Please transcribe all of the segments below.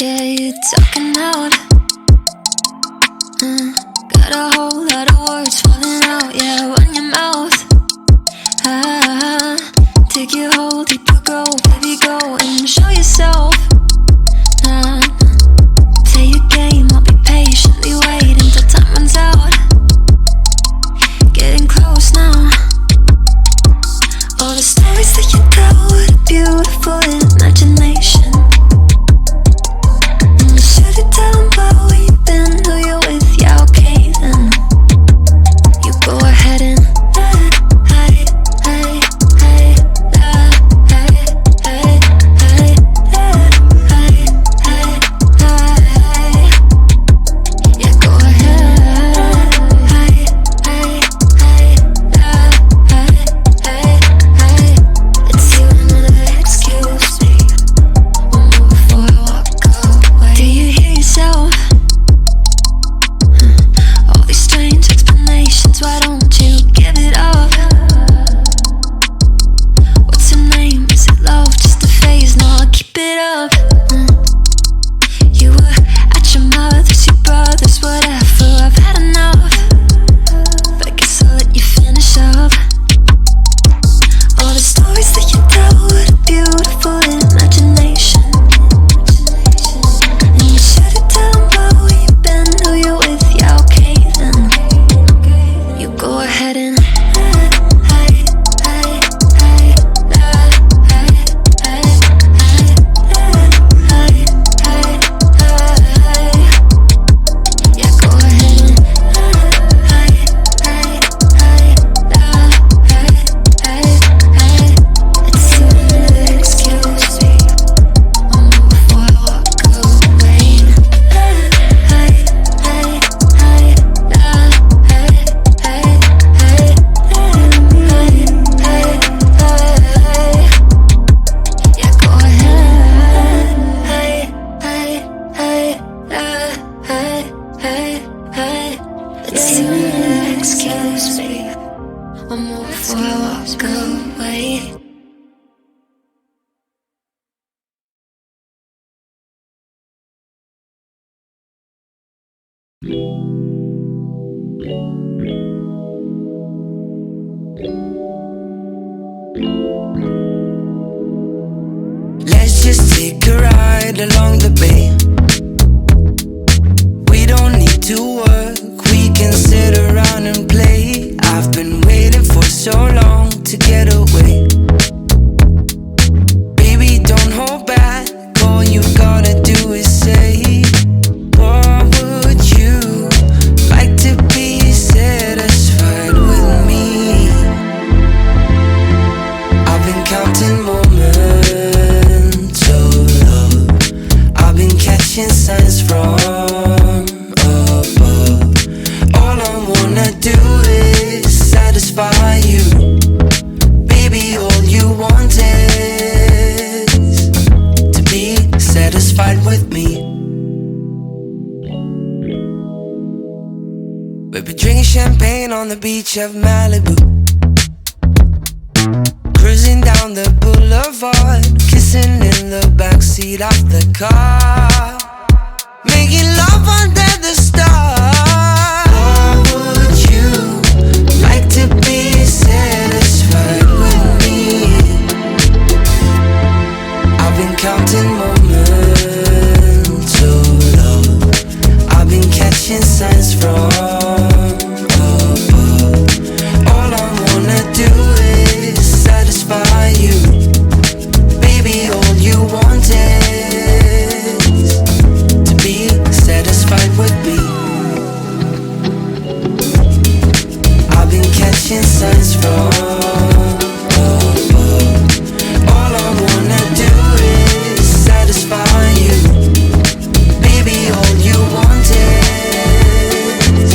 Yeah, you're talking out. Got a whole lot of words falling out. Yeah, run your mouth. Take your hold, deeper go, baby, go and show yourself. Play your game, I'll be patiently waiting till time runs out. Getting close now. All the stories that you tell, what a beautiful imagination. And you should've tell them about where you've been, who you're with, yeah, okay then. You go ahead and let's just take a ride along the bay. We don't need to work, we can sit around and play. I've been waiting for so long to get away. Baby, don't hold back, all you gotta do is say, what would you like to be satisfied with me? I've been counting moments of love, I've been catching signs from above. All I wanna do is satisfy you. Baby, all you want is to be satisfied with me. We'll be drinking champagne on the beach of Malibu, cruising down the boulevard, kissing in the backseat of the car, making love under the stars. What would you like to be satisfied with me? I've been counting moments of love, I've been catching signs from above. All I wanna do is satisfy you. Baby, all you want is to be satisfied with me. I've been catching signs from above. All I wanna do is satisfy you. Baby, all you want is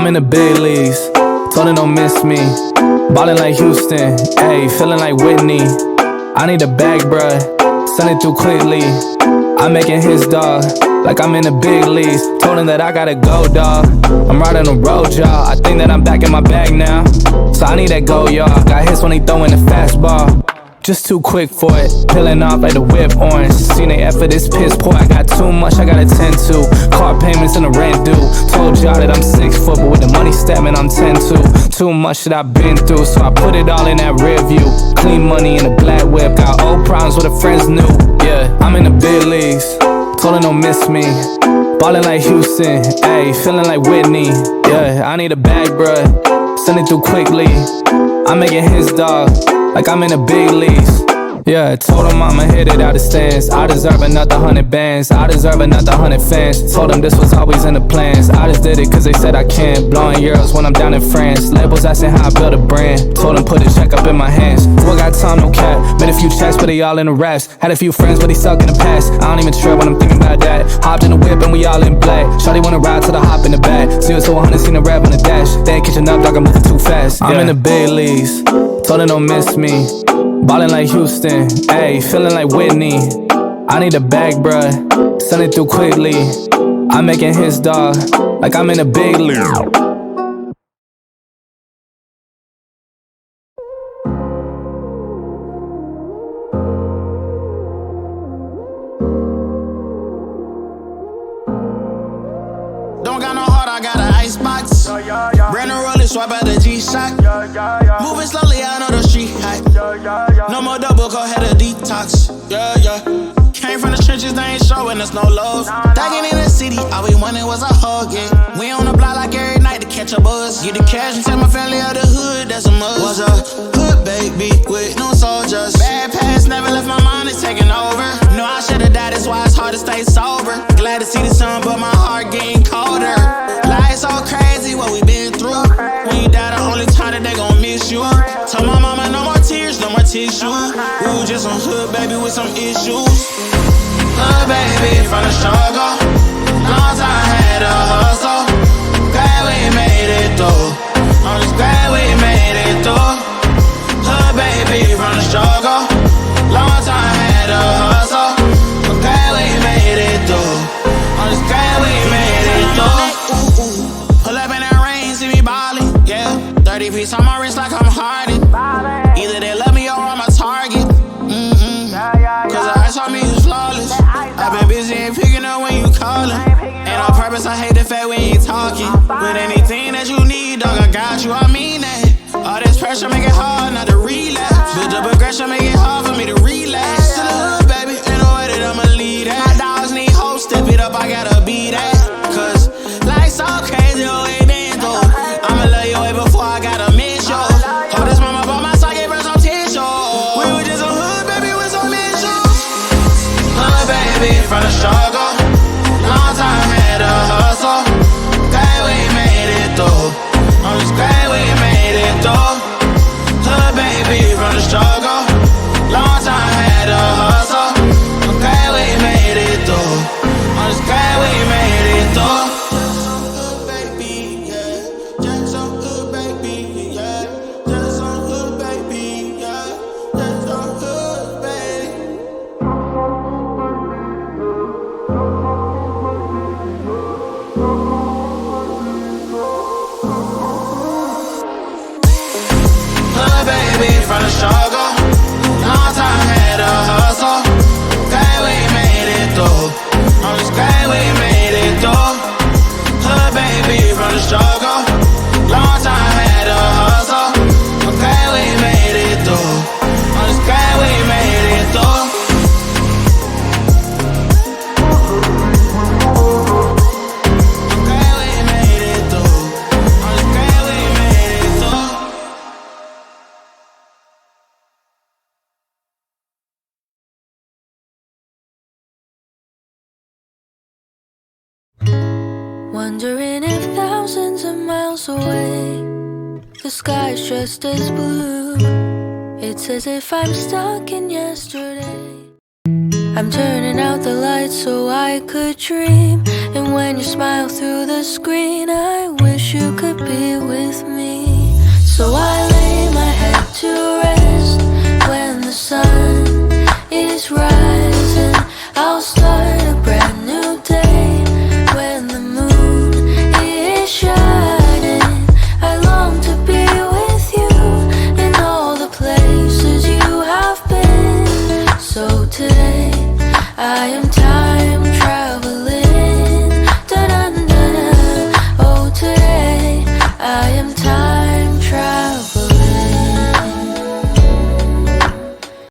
I'm in the big leagues, told her don't miss me. Ballin' like Houston, ayy, feeling like Whitney. I need a bag, bruh, send it through quickly. I'm making his dog, like I'm in the big leagues. Told him that I gotta go, dawg. I'm riding the road, y'all. I think that I'm back in my bag now, so I need that go, y'all. Got hits when he throwin' the fastball, just too quick for it. Peeling off like the whip orange. Seen the effort, this piss poor. I got too much I gotta tend to. Car payments and the rent due. Told y'all that I'm 6 foot, but with the money stabbing, I'm 10-2. Too much that I've been through, so I put it all in that rear view. Clean money in a black whip. Got old problems with the friends new. Yeah, I'm in the big leagues. Told her don't miss me. Ballin' like Houston, ayy, feeling like Whitney. Yeah, I need a bag, bruh, send it through quickly. I'm making his dog, like I'm in the big leagues. Yeah, told him I'ma hit it out of stands. I deserve another 100 bands, I deserve another 100 fans. Told them this was always in the plans. I just did it cause they said I can. Blowing euros when I'm down in France. Labels asking how I build a brand. Told them put a check up in my hands. Boy got time, no cap. Made a few checks but they all in the raps. Had a few friends but they suck in the past. I don't even trip when I'm thinking about that. Hopped in the whip and we all in black. Shawty wanna ride to the hop in the back. 0 to 100, seen a rap on the dash. They ain't catching up, dog, I'm moving too fast. I'm in the big leagues, told her don't miss me. Ballin' like Houston, ayy, feeling like Whitney. I need a bag, bruh, send it through quickly. I'm making his dog, like I'm in a big league. Don't got no heart, I got an icebox. Brand new roller, swap out the G-Shock. Moving slowly, I know the street hype. No more double, go ahead a detox. Yeah, yeah. Came from the trenches, they ain't showing us no love. Thuggin' in the city, all we wanted was a hug, yeah. We on the block like every night to catch a buzz. Get the cash and tell my family of the hood, that's a must. Was a hood baby with no soldiers. Bad past never left my mind, it's taking over. No, I should've died, that's why it's hard to stay sober. Glad to see the sun, but my heart getting colder. Life's so crazy, what we been through. When you die, the only time that they gon' miss you. Told my mama no more tears, no more tissue. Ooh, just some hood baby with some issues. Hood baby from the struggle. Long time had to hustle. Glad we made it through. I'm just glad we made it through. Hood baby from the struggle. Long time had to hustle. I'm glad we made it through. I'm just glad we made it through. Ooh, ooh. Pull up in that rain, see me ballin', yeah. 30 piece on my wrist like I'm Harden. Either they love me or I'm a target. Cause the ice on me is flawless. I've been busy ain't picking up when you callin'. And on purpose I hate the fact we ain't talking. With anything that you need, dog, I got you, I mean that. All this pressure make it hard not to relapse. Build up aggression make it hard for me to relax. To the hood, baby, ain't no way that I'ma lead that. My dogs need hope, step it up, I gotta be that. Cause life's so crazy, oh, ain't been through. I'ma love you way before I gotta miss you. Hold this mama by my side, gave her some tissue. We were just a hood, baby, with some issues. Hood, baby, from the struggle. Long time had to hustle. Glad we made it through. I'm just glad we made it through. Hood, baby, from the struggle. Long time had to hustle. I'm glad we made it through. I'm just glad we made it through. Hood, baby, yeah. Just some hood, baby, yeah. Just some hood, baby, yeah. Just some hood, baby. Hood, baby, from the struggle. Long time had to hustle. Glad we made it through. I'm just glad we made it through. Hood, baby, from the struggle. Long time had to hustle. I'm glad we made it through. I'm just glad we made it through. I'm glad we made it through. I'm just glad we made it through. Wondering if thousands of miles away the sky's just as blue. It's as if I'm stuck in yesterday. I'm turning out the lights so I could dream. And when you smile through the screen, I wish you could be with me. So I lay my head to rest when the sun is rising. I'll start a brand new day when the moon is shining. I long to be with you in all the places you have been. So today I am tired